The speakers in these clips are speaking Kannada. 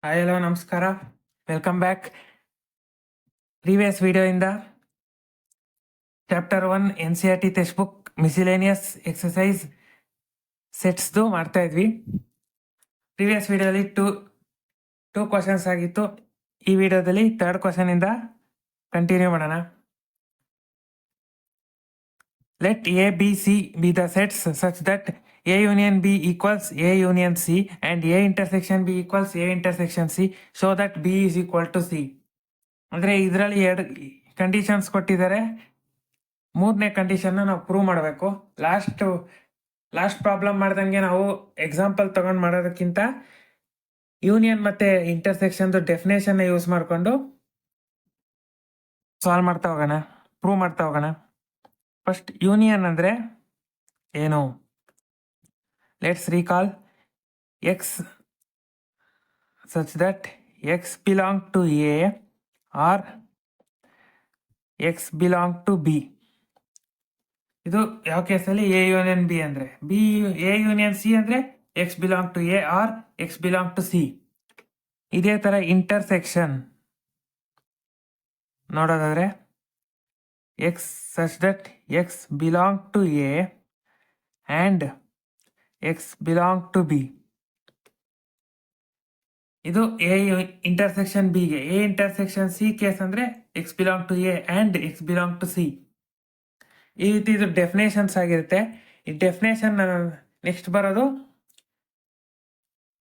ಹಾಯ್ ಹಲೋ ನಮಸ್ಕಾರ, ವೆಲ್ಕಮ್ ಬ್ಯಾಕ್. ಪ್ರೀವಿಯಸ್ ವಿಡಿಯೋಯಿಂದ chapter 1 NCERT text book miscellaneous exercise ಸೆಟ್ಸ್ದು ಮಾಡ್ತಾ ಇದ್ವಿ. ಪ್ರೀವಿಯಸ್ ವಿಡಿಯೋಲಿ ಟೂ ಕ್ವಶನ್ಸ್ ಆಗಿತ್ತು. ಈ ವಿಡಿಯೋದಲ್ಲಿ ಥರ್ಡ್ ಕ್ವಶನಿಂದ ಕಂಟಿನ್ಯೂ ಮಾಡೋಣ. Let A, B, C be the sets such that A union B equals A union C and A intersection B equals A intersection C so that B is equal to C. ಅಂದರೆ ಇದರಲ್ಲಿ ಎರಡು ಕಂಡೀಷನ್ಸ್ ಕೊಟ್ಟಿದ್ದಾರೆ. ಮೂರನೇ ಕಂಡೀಷನ್ನ ನಾವು ಪ್ರೂವ್ ಮಾಡಬೇಕು. ಲಾಸ್ಟ್ ಪ್ರಾಬ್ಲಮ್ ಮಾಡ್ದಂಗೆ ನಾವು ಎಕ್ಸಾಂಪಲ್ ತಗೊಂಡು ಮಾಡೋದಕ್ಕಿಂತ ಯೂನಿಯನ್ ಮತ್ತೆ ಇಂಟರ್ಸೆಕ್ಷನ್ದು ಡೆಫಿನೇಷನ್ನ ಯೂಸ್ ಮಾಡಿಕೊಂಡು ಸಾಲ್ವ್ ಮಾಡ್ತಾ ಹೋಗೋಣ, ಪ್ರೂವ್ ಮಾಡ್ತಾ ಹೋಗೋಣ. ಫಸ್ಟ್ ಯೂನಿಯನ್ ಅಂದರೆ ಏನು? Let's recall x such that x belong to A or x belong to B. ಇದು ಯಾವ ಕೇಸಲ್ಲಿ ಎ ಯೂನಿಯನ್ ಬಿ ಅಂದರೆ, ಎ ಯೂನಿಯನ್ ಸಿ ಅಂದರೆ x belong to A or x belong to C. ಇದೇ ಥರ ಇಂಟರ್ಸೆಕ್ಷನ್ ನೋಡೋದಾದ್ರೆ x such that x belong to A and X belong to B. ಇದು ಎ ಇಂಟರ್ಸೆಕ್ಷನ್ ಬಿಗೆ. ಎ ಇಂಟರ್ಸೆಕ್ಷನ್ ಸಿ ಕೇಸ್ ಅಂದರೆ x belong to A and X belong to C. ಈ ರೀತಿ ಇದು ಡೆಫಿನೇಷನ್ಸ್ ಆಗಿರುತ್ತೆ. ಈ ಡೆಫಿನೇಷನ್ ನೆಕ್ಸ್ಟ್ ಬರೋದು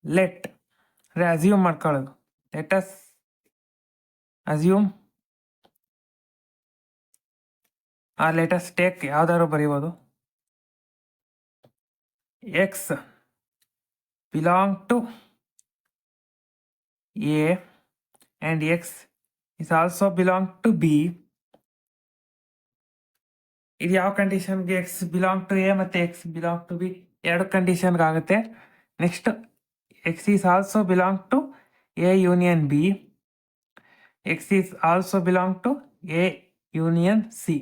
ಲೆಟ್ ಅಂದರೆ ಅಸ್ಯೂಮ್ ಮಾಡ್ಕೊಳ್ಳೋದು. Let us assume or let us take, ಯಾವ್ದಾದ್ರು ಬರೀಬೋದು. X belong to A and x is also belong to B. ಇದು ಯಾವ ಕಂಡೀಷನ್ಗೆ? ಎಕ್ಸ್ ಬಿಲಾಂಗ್ ಟು ಎ ಮತ್ತು ಎಕ್ಸ್ ಬಿಲಾಂಗ್ ಟು ಬಿ ಎರಡು ಕಂಡೀಷನ್ಗೆ ಆಗುತ್ತೆ. Next x is also belong to A union B, x is also belong to A union C.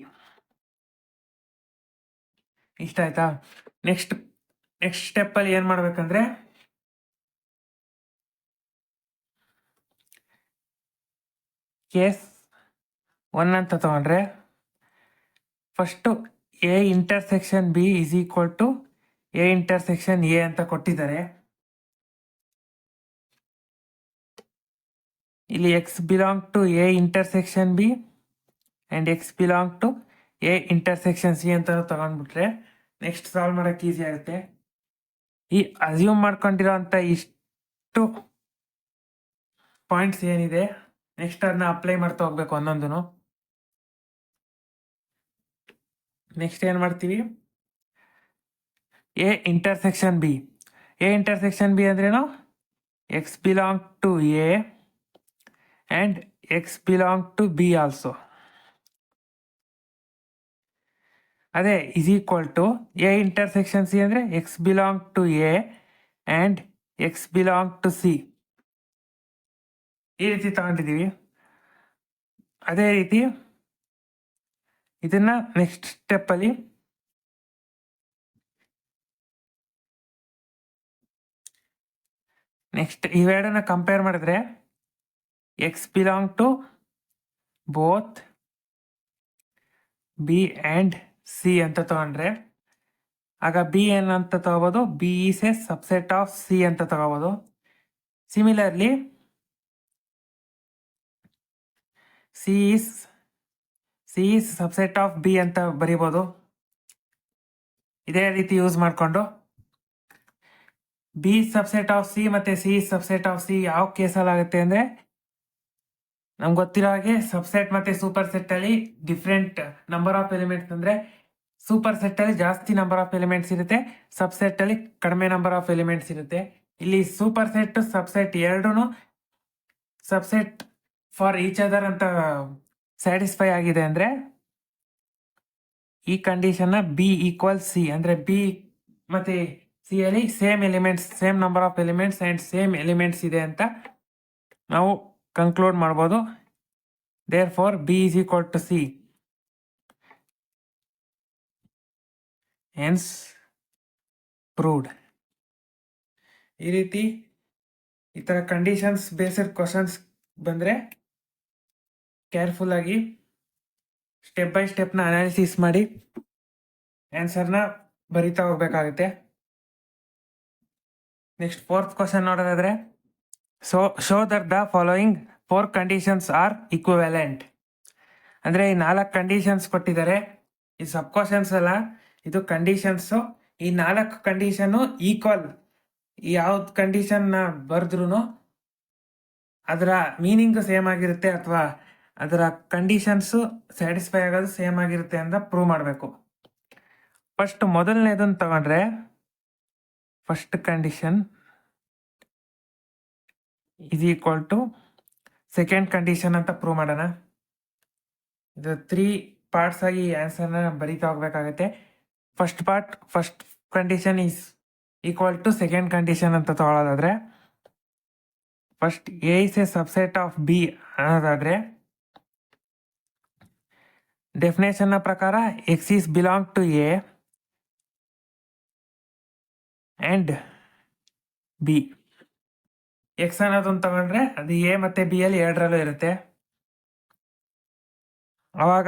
ಇಷ್ಟ ಆಯ್ತಾ? ನೆಕ್ಸ್ಟ್ ಸ್ಟೆಪ್ಪಲ್ಲಿ ಏನು ಮಾಡ್ಬೇಕಂದ್ರೆ ಕೇಸ್ 1 ಅಂತ ತಗೊಂಡ್ರೆ first A intersection B is equal to A intersection A ಅಂತ ಕೊಟ್ಟಿದ್ದಾರೆ. ಇಲ್ಲಿ X belong to A intersection B and X belong to A intersection C ಅಂತ ತಗೊಂಡ್ಬಿಟ್ರೆ ನೆಕ್ಸ್ಟ್ ಸಾಲ್ವ್ ಮಾಡೋಕ್ಕೆ ಈಸಿ ಆಗುತ್ತೆ. ಈ ಅಸ್ಯೂಮ್ ಮಾಡ್ಕೊಂಡಿರೋ ಅಂಥ ಇಷ್ಟು ಪಾಯಿಂಟ್ಸ್ ಏನಿದೆ ನೆಕ್ಸ್ಟ್ ಅದನ್ನ ಅಪ್ಲೈ ಮಾಡ್ತಾ ಹೋಗ್ಬೇಕು ಒಂದೊಂದು. ನೆಕ್ಸ್ಟ್ ಏನು ಮಾಡ್ತೀವಿ? A intersection B. A intersection B ಅಂದ್ರೇನು? X belong to A and X belong to B also. ಅದೇ is equal to A intersection C ಅಂದರೆ x belong to A and X belong to C. ಈ ರೀತಿ ತಗೊಂಡಿದ್ದೀವಿ. ಅದೇ ರೀತಿ ಇದನ್ನ ನೆಕ್ಸ್ಟ್ ಸ್ಟೆಪ್ಪಲ್ಲಿ ನೆಕ್ಸ್ಟ್ ಇವೆರಡನ್ನ ಕಂಪೇರ್ ಮಾಡಿದ್ರೆ x belong to both B and C ಅಂತ ತಗೊಂಡ್ರೆ ಆಗ ಬಿ ಏನಂತ ತಗೋಬೋದು? B is a subset of C ಅಂತ ತಗೋಬೋದು. Similarly C is subset of B ಅಂತ ಬರಿಬೋದು. ಇದೇ ರೀತಿ ಯೂಸ್ ಮಾಡಿಕೊಂಡು ಬಿ ಸಬ್ಸೆಟ್ ಆಫ್ ಸಿ ಮತ್ತು ಸಿ ಸಬ್ಸೆಟ್ ಆಫ್ ಸಿ ಯಾವ ಕೇಸಲ್ಲಿ ಆಗುತ್ತೆ ಅಂದರೆ, ನಮ್ಗೆ ಗೊತ್ತಿರೋ ಹಾಗೆ ಸಬ್ಸೆಟ್ ಮತ್ತು ಸೂಪರ್ ಸೆಟ್ಟಲ್ಲಿ ಡಿಫ್ರೆಂಟ್ ನಂಬರ್ ಆಫ್ ಎಲಿಮೆಂಟ್ಸ್. ಅಂದರೆ ಸೂಪರ್ ಸೆಟ್ಟಲ್ಲಿ ಜಾಸ್ತಿ ನಂಬರ್ ಆಫ್ ಎಲಿಮೆಂಟ್ಸ್ ಇರುತ್ತೆ, ಸಬ್ಸೆಟ್ಟಲ್ಲಿ ಕಡಿಮೆ ನಂಬರ್ ಆಫ್ ಎಲಿಮೆಂಟ್ಸ್ ಇರುತ್ತೆ. ಇಲ್ಲಿ ಸೂಪರ್ ಸೆಟ್ ಸಬ್ಸೆಟ್ ಎರಡೂ ಸಬ್ಸೆಟ್ ಫಾರ್ ಈಚ್ ಅದರ್ ಅಂತ ಸ್ಯಾಟಿಸ್ಫೈ ಆಗಿದೆ ಅಂದರೆ ಈ ಕಂಡೀಷನ್ನ ಬಿ ಈಕ್ವಲ್ ಸಿ ಅಂದರೆ ಬಿ ಮತ್ತು ಸಿ ಅಲ್ಲಿ same elements, same number of elements and same elements ಇದೆ ಅಂತ ನಾವು ಕನ್ಕ್ಲೂಡ್ ಮಾಡ್ಬೋದು. Therefore B is equal to C. Hence proved. ಈ ರೀತಿ ಈ ಥರ ಕಂಡೀಷನ್ಸ್ ಬೇಸ್ಡ್ ಕ್ವಶನ್ಸ್ ಬಂದರೆ ಕೇರ್ಫುಲ್ ಆಗಿ ಸ್ಟೆಪ್ ಬೈ ಸ್ಟೆಪ್ನ ಅನಾಲಿಸಿಸ್ ಮಾಡಿ ಆನ್ಸರ್ನ ಬರಿತಾ ಹೋಗ್ಬೇಕಾಗುತ್ತೆ. ನೆಕ್ಸ್ಟ್ 4th ಕ್ವಶನ್ ನೋಡೋದಾದ್ರೆ, show that the following 4 conditions R equivalent. ಅಂದರೆ ಈ 4 ಕಂಡೀಷನ್ಸ್ ಕೊಟ್ಟಿದ್ದಾರೆ. ಈ ಸಬ್ ಕ್ವಶನ್ಸ್ ಅಲ್ಲ, ಇದು ಕಂಡೀಷನ್ಸು. ಈ 4 ಕಂಡೀಷನ್ನು ಈಕ್ವಲ್. ಯಾವ್ದು ಕಂಡೀಷನ್ನ ಬರೆದ್ರೂ ಅದರ ಮೀನಿಂಗ್ ಸೇಮ್ ಆಗಿರುತ್ತೆ ಅಥವಾ ಅದರ ಕಂಡೀಷನ್ಸು ಸ್ಯಾಟಿಸ್ಫೈ ಆಗೋದು ಸೇಮ್ ಆಗಿರುತ್ತೆ ಅಂತ ಪ್ರೂವ್ ಮಾಡಬೇಕು. ಫಸ್ಟ್ ಮೊದಲನೇದನ್ನು ತಗೊಂಡ್ರೆ, first condition is equal to second condition ಅಂತ ಪ್ರೂವ್ ಮಾಡೋಣ. ಇದು 3 ಪಾರ್ಟ್ಸ್ ಆಗಿ ಆನ್ಸರ್ನ ಬರೀತಾ ಹೋಗ್ಬೇಕಾಗತ್ತೆ. First part, first condition is equal to second condition ಅಂತ ತಗೊಳ್ಳೋದಾದ್ರೆ, first A is a subset of B ಅನ್ನೋದಾದ್ರೆ, ಡೆಫಿನೇಷನ್ನ ಪ್ರಕಾರ x is belong to A and B. X ಅನ್ನೋದನ್ನು ತಗೊಂಡ್ರೆ ಅದು ಎ ಮತ್ತು ಬಿ ಅಲ್ಲಿ ಎರಡರಲ್ಲೂ ಇರುತ್ತೆ. ಆವಾಗ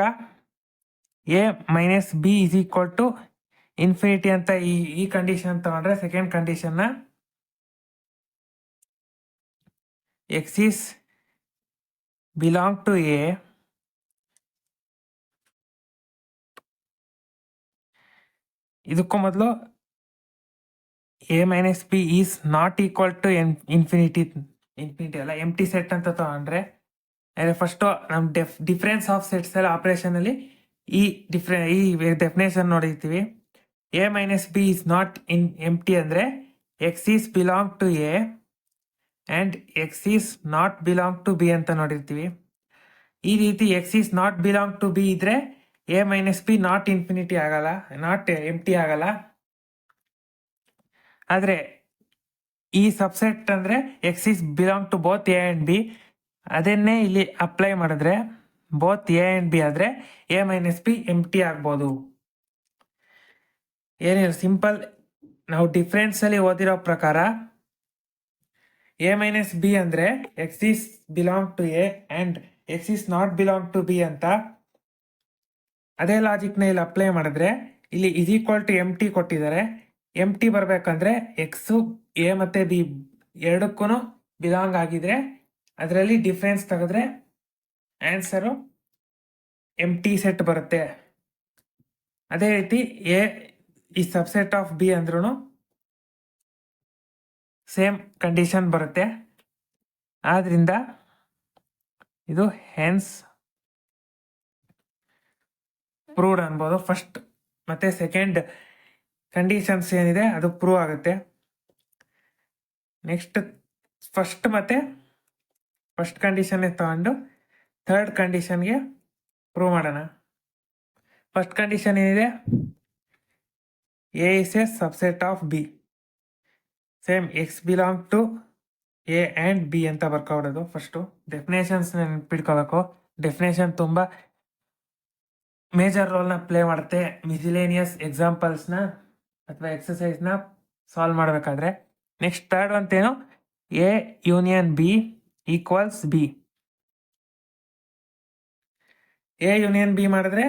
A minus B is equal to infinity ಅಂತ ಈ ಕಂಡೀಷನ್ ತಗೊಂಡ್ರೆ, ಸೆಕೆಂಡ್ ಕಂಡೀಷನ್ನ x is belong to A ಇದಕ್ಕೂ ಮೊದಲು A minus B is not equal to infinity ಅಲ್ಲ, ಎಂಟಿ ಸೆಟ್ ಅಂತ ತಗೊಂಡ್ರೆ, ಫಸ್ಟು ನಮ್ಮ ಡಿಫ್ರೆನ್ಸ್ ಆಫ್ ಸೆಟ್ಸ್ ಎಲ್ಲ ಆಪರೇಷನಲ್ಲಿ ಈ ಡೆಫಿನೇಷನ್ ನೋಡಿರ್ತೀವಿ. A minus B is not empty ಅಂದರೆ x is belong to A and x is not belong to B ಅಂತ ನೋಡಿರ್ತೀವಿ. ಈ ರೀತಿ x is not belong to B ಇದ್ರೆ A minus B not infinity ಆಗಲ್ಲ, ನಾಟ್ ಎಂಟಿ ಆಗಲ್ಲ. ಆದರೆ ಈ ಸಬ್ಸೆಟ್ ಅಂದರೆ x is belong to both A and B, ಅದನ್ನೇ ಇಲ್ಲಿ ಅಪ್ಲೈ ಮಾಡಿದ್ರೆ ಬೋತ್ ಎ ಆ್ಯಂಡ್ ಬಿ ಆದರೆ ಎ ಮೈನಸ್ ಬಿ ಎಂಟಿ ಆಗ್ಬೋದು. ಏನಿಲ್ಲ, ಸಿಂಪಲ್. ನಾವು ಡಿಫ್ರೆನ್ಸಲ್ಲಿ ಓದಿರೋ ಪ್ರಕಾರ ಎ ಮೈನಸ್ ಬಿ ಅಂದರೆ x is belong to A and x is not belong to B ಅಂತ. ಅದೇ ಲಾಜಿಕ್ನ ಇಲ್ಲಿ ಅಪ್ಲೈ ಮಾಡಿದ್ರೆ ಇಲ್ಲಿ ಇಸ್ ಈಕ್ವಲ್ ಟು ಎಂಟಿ ಕೊಟ್ಟಿದ್ದಾರೆ. ಎಂಟಿ ಬರಬೇಕಂದ್ರೆ ಎಕ್ಸು ಎ ಮತ್ತು ಬಿ ಎರಡಕ್ಕೂ ಬಿಲಾಂಗ್ ಆಗಿದ್ರೆ ಅದರಲ್ಲಿ ಡಿಫ್ರೆನ್ಸ್ ತೆಗೆದ್ರೆ ಆನ್ಸರು ಎಂಟಿ ಸೆಟ್ ಬರುತ್ತೆ. ಅದೇ ರೀತಿ ಎ ಈ ಸಬ್ಸೆಟ್ ಆಫ್ ಬಿ ಅಂದ್ರೂ ಸೇಮ್ ಕಂಡೀಷನ್ ಬರುತ್ತೆ. ಆದ್ರಿಂದ ಇದು ಹೆನ್ಸ್ ಪ್ರೂವ್ಡ್ ಅನ್ಬೋದು. ಫಸ್ಟ್ ಮತ್ತು ಸೆಕೆಂಡ್ ಕಂಡೀಷನ್ಸ್ ಏನಿದೆ ಅದು ಪ್ರೂವ್ ಆಗುತ್ತೆ. ನೆಕ್ಸ್ಟ್ ಫಸ್ಟ್ ಕಂಡೀಷನ್ನೇ ತಗೊಂಡು ಥರ್ಡ್ ಕಂಡೀಷನ್ಗೆ ಪ್ರೂವ್ ಮಾಡೋಣ. ಫಸ್ಟ್ ಕಂಡೀಷನ್ ಏನಿದೆ, A is a subset of B, same x belong to A and B ಅಂತ ಬರ್ಕೊಡೋದು. ಫಸ್ಟು ಡೆಫಿನೇಷನ್ಸ್ನ ನೆನ್ಪಿಟ್ಕೋಬೇಕು. ಡೆಫಿನೇಷನ್ ತುಂಬ ಮೇಜರ್ ರೋಲ್ನ ಪ್ಲೇ ಮಾಡುತ್ತೆ ಮಿಸಿಲೇನಿಯಸ್ ಎಕ್ಸಾಂಪಲ್ಸ್ನ ಅಥವಾ ಎಕ್ಸಸೈಸ್ನ ಸಾಲ್ವ್ ಮಾಡಬೇಕಾದ್ರೆ. ನೆಕ್ಸ್ಟ್ ಥರ್ಡ್ ಅಂತೇನು, A union B equals B. A union B ಮಾಡಿದ್ರೆ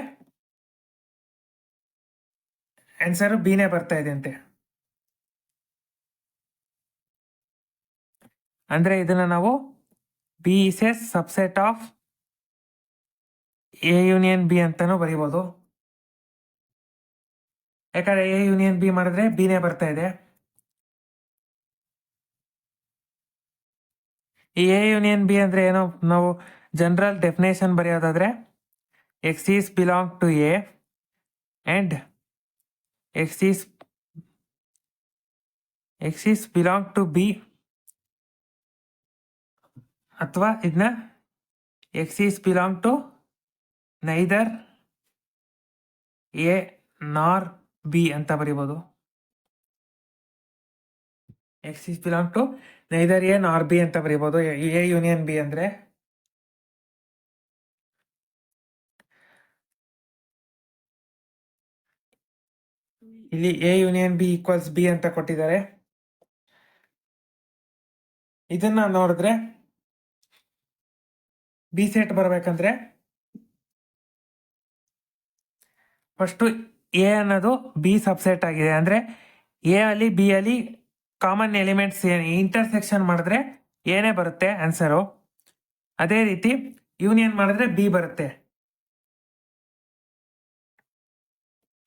ಆನ್ಸರು ಬಿನೇ ಬರ್ತಾ ಇದೆ ಅಂತೆ. ಅಂದರೆ ಇದನ್ನು ನಾವು B is a subset of A union B ಅಂತಲೂ ಬರಿಬೋದು. ಯಾಕಂದರೆ ಎ ಯೂನಿಯನ್ ಬಿ ಮಾಡಿದ್ರೆ ಬಿನೇ ಬರ್ತಾ ಇದೆ. ಈ ಎ ಯೂನಿಯನ್ ಬಿ ಅಂದರೆ ಏನೋ ನಾವು ಜನರಲ್ ಡೆಫಿನೇಷನ್ ಬರೆಯೋದಾದರೆ x is belong to A and x is belong to B, ಅಥವಾ ಇದನ್ನ x is belong to neither A nor B ಅಂತ ಬರಿಬೋದು. X is belong to neither A nor B ಅಂತ ಬರಿಬೋದು ಎ ಯೂನಿಯನ್ ಬಿ ಅಂದರೆ. ಇಲ್ಲಿ A union B equals B ಅಂತ ಕೊಟ್ಟಿದ್ದಾರೆ. ಇದನ್ನ ನೋಡಿದ್ರೆ ಬಿ ಸೆಟ್ ಬರಬೇಕಂದ್ರೆ ಫಸ್ಟು ಎ ಅನ್ನೋದು ಬಿ ಸಬ್ಸೆಟ್ ಆಗಿದೆ, ಅಂದರೆ ಎ ಅಲ್ಲಿ ಬಿ ಅಲ್ಲಿ ಕಾಮನ್ ಎಲಿಮೆಂಟ್ಸ್ ಇಂಟರ್ಸೆಕ್ಷನ್ ಮಾಡಿದ್ರೆ ಏನೇ ಬರುತ್ತೆ ಆನ್ಸರು. ಅದೇ ರೀತಿ ಯೂನಿಯನ್ ಮಾಡಿದ್ರೆ ಬಿ ಬರುತ್ತೆ,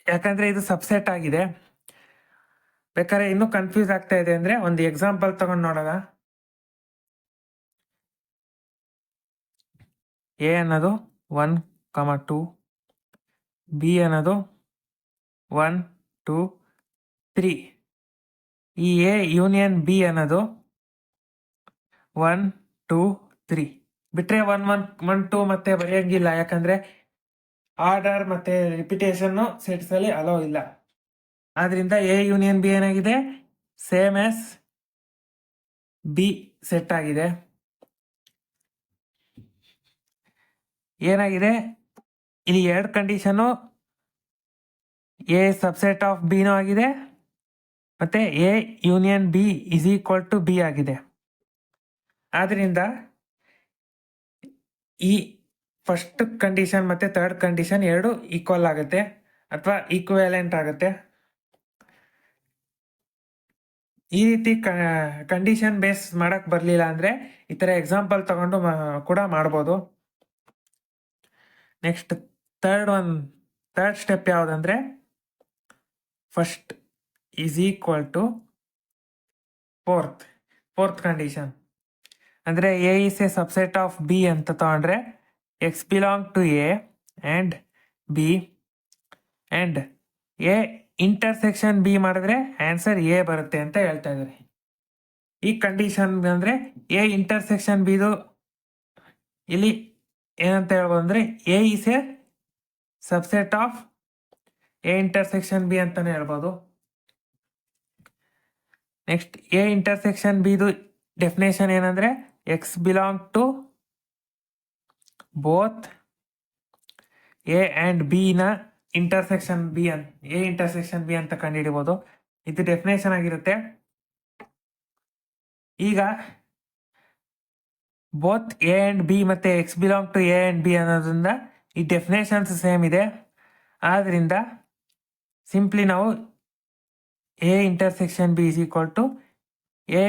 ಯಾಕಂದ್ರೆ ಇದು ಸಬ್ಸೆಟ್ ಆಗಿದೆ. ಬೇಕಾದ್ರೆ ಇನ್ನೂ ಕನ್ಫ್ಯೂಸ್ ಆಗ್ತಾ ಇದೆ ಅಂದ್ರೆ ಒಂದು ಎಕ್ಸಾಂಪಲ್ ತಗೊಂಡು ನೋಡೋಣ. ಎ ಅನ್ನೋದು 1, 2, ಬಿ ಅನ್ನೋದು 1, 2, 3. ಈ ಎ ಯೂನಿಯನ್ ಬಿ ಅನ್ನೋದು 1, 2, 3 ಬಿಟ್ರೆ 1, 1, 2 ಮತ್ತೆ ಬರೆಯಂಗಿಲ್ಲ, ಯಾಕಂದ್ರೆ ಆರ್ಡರ್ ಮತ್ತೆ ರಿಪಿಟೇಷನ್ ಸೆಟ್ಸ್ ಅಲ್ಲಿ ಅಲೋ ಇಲ್ಲ. ಆದ್ರಿಂದ ಎ ಯೂನಿಯನ್ ಬಿ ಏನಾಗಿದೆ, ಸೇಮ್ ಎಸ್ ಬಿ ಸೆಟ್ ಆಗಿದೆ. ಏನಾಗಿದೆ ಇಲ್ಲಿ ಎರಡು ಕಂಡೀಷನು, ಎ ಸಬ್ಸೆಟ್ ಆಫ್ ಬಿನೂ ಆಗಿದೆ ಮತ್ತೆ A union B is equal to B ಆಗಿದೆ. ಆದ್ರಿಂದ ಈ ಫಸ್ಟ್ ಕಂಡೀಷನ್ ಮತ್ತೆ ಥರ್ಡ್ ಕಂಡೀಷನ್ ಎರಡು ಈಕ್ವಲ್ ಆಗುತ್ತೆ ಅಥವಾ ಈಕ್ವಲೆಂಟ್ ಆಗುತ್ತೆ. ಈ ರೀತಿ ಕಂಡೀಷನ್ ಬೇಸ್ ಮಾಡಕ್ ಬರಲಿಲ್ಲ ಅಂದ್ರೆ ಈ ತರ ಎಕ್ಸಾಂಪಲ್ ತಗೊಂಡು ಕೂಡ ಮಾಡ್ಬೋದು. ನೆಕ್ಸ್ಟ್ ಥರ್ಡ್ ಸ್ಟೆಪ್ ಯಾವುದಂದ್ರೆ first is equal to fourth condition. ಅಂದರೆ A is a subset of B ಅಂತ ತಗೊಂಡ್ರೆ x belong to A and B and A intersection B ಮಾಡಿದ್ರೆ ಆನ್ಸರ್ ಎ ಬರುತ್ತೆ ಅಂತ ಹೇಳ್ತಾ ಇದ್ದಾರೆ. ಈ ಕಂಡೀಷನ್ ಅಂದರೆ ಎ ಇಂಟರ್ಸೆಕ್ಷನ್ ಬಿದು ಇಲ್ಲಿ ಏನಂತ ಹೇಳ್ಬೋದು ಅಂದರೆ A is a subset of A intersection B ಅಂತಾನೆ ಹೇಳ್ಬೋದು. ನೆಕ್ಸ್ಟ್ ಎ ಇಂಟರ್ಸೆಕ್ಷನ್ ಬಿದು ಡೆಫಿನೇಷನ್ ಏನಂದ್ರೆ x belong to both A and B ನ intersection B A intersection B ಅಂತ ಕಂಡುಹಿಡಿಬೋದು. ಇದು ಡೆಫಿನೇಷನ್ ಆಗಿರುತ್ತೆ. ಈಗ ಬೋತ್ ಎ ಆ್ಯಂಡ್ ಬಿ ಮತ್ತೆ x belong to A and B ಅನ್ನೋದ್ರಿಂದ ಈ ಡೆಫಿನೇಷನ್ಸ್ ಸೇಮ್ ಇದೆ. ಆದ್ರಿಂದ ಸಿಂಪ್ಲಿ ನಾವು A intersection B is equal to A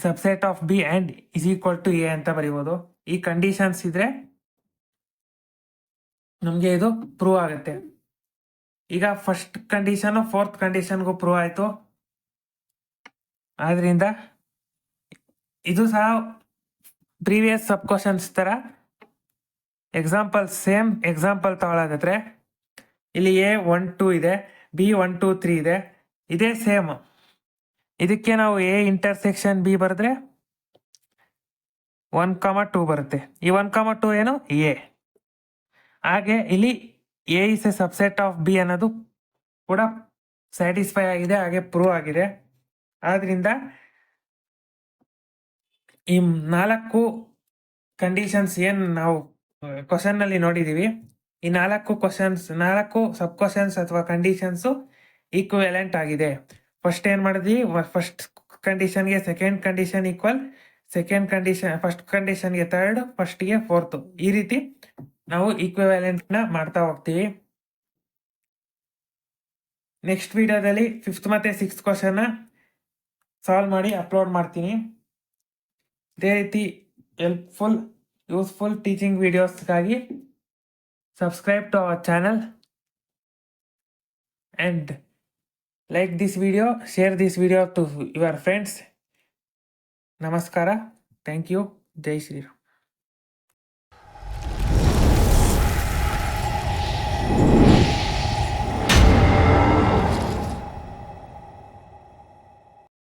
subset of B and is equal to A ಅಂತ ಬರೀಬೋದು. ಈ ಕಂಡೀಷನ್ಸ್ ಇದ್ರೆ ನಮಗೆ ಇದು ಪ್ರೂವ್ ಆಗುತ್ತೆ. ಈಗ ಫಸ್ಟ್ ಕಂಡೀಷನ್ ಫೋರ್ತ್ ಕಂಡೀಷನ್ಗೂ ಪ್ರೂವ್ ಆಯಿತು. ಆದ್ರಿಂದ ಇದು ಸಹ ಪ್ರೀವಿಯಸ್ ಸಬ್ ಕ್ವಶನ್ಸ್ ಥರ ಸೇಮ್ ಎಕ್ಸಾಂಪಲ್ ತಗೊಳ್ಳೋದಾದ್ರೆ ಇಲ್ಲಿ ಎ 1, 2 ಇದೆ, ಬಿ 1, 2, 3 ಇದೆ. ಇದೇ ಸೇಮ್. ಇದಕ್ಕೆ ನಾವು ಎ ಇಂಟರ್ಸೆಕ್ಷನ್ ಬಿ ಬರೆದ್ರೆ 1, 2 ಬರುತ್ತೆ. ಈ 1, 2 ಏನು ಎ. ಹಾಗೆ ಇಲ್ಲಿ A is a subset of B ಅನ್ನೋದು ಕೂಡ ಸ್ಯಾಟಿಸ್ಫೈ ಆಗಿದೆ, ಹಾಗೆ ಪ್ರೂವ್ ಆಗಿದೆ. ಆದ್ರಿಂದ ಈ 4 ಕಂಡೀಷನ್ಸ್ ಏನು ನಾವು ಕ್ವಶನ್ ಅಲ್ಲಿ ನೋಡಿದೀವಿ, ಈ 4 ಸಬ್ ಕ್ವಶನ್ಸ್ ಅಥವಾ ಕಂಡೀಷನ್ಸು ಈಕ್ವಿವೆಲೆಂಟ್ ಆಗಿದೆ. ಫಸ್ಟ್ ಏನು ಮಾಡಿದ್ವಿ, ಫಸ್ಟ್ ಕಂಡೀಷನ್ಗೆ second condition equal, second condition first ಕಂಡೀಷನ್ಗೆ ಥರ್ಡ್, ಫಸ್ಟ್ಗೆ ಫೋರ್ತ್. ಈ ರೀತಿ ನಾವು ಈಕ್ವಿವೆಲೆಂಟ್ನ ಮಾಡ್ತಾ ಹೋಗ್ತೀವಿ. ನೆಕ್ಸ್ಟ್ ವಿಡಿಯೋದಲ್ಲಿ 5th ಮತ್ತೆ 6th ಕ್ವಶನ್ನ ಸಾಲ್ವ್ ಮಾಡಿ ಅಪ್ಲೋಡ್ ಮಾಡ್ತೀನಿ. ಇದೇ ರೀತಿ ಯೂಸ್ಫುಲ್ ಟೀಚಿಂಗ್ ವಿಡಿಯೋಸ್ಗಾಗಿ subscribe to our channel and like this video, share this video to your friends. Namaskara. Thank you. Jai Shri Ram.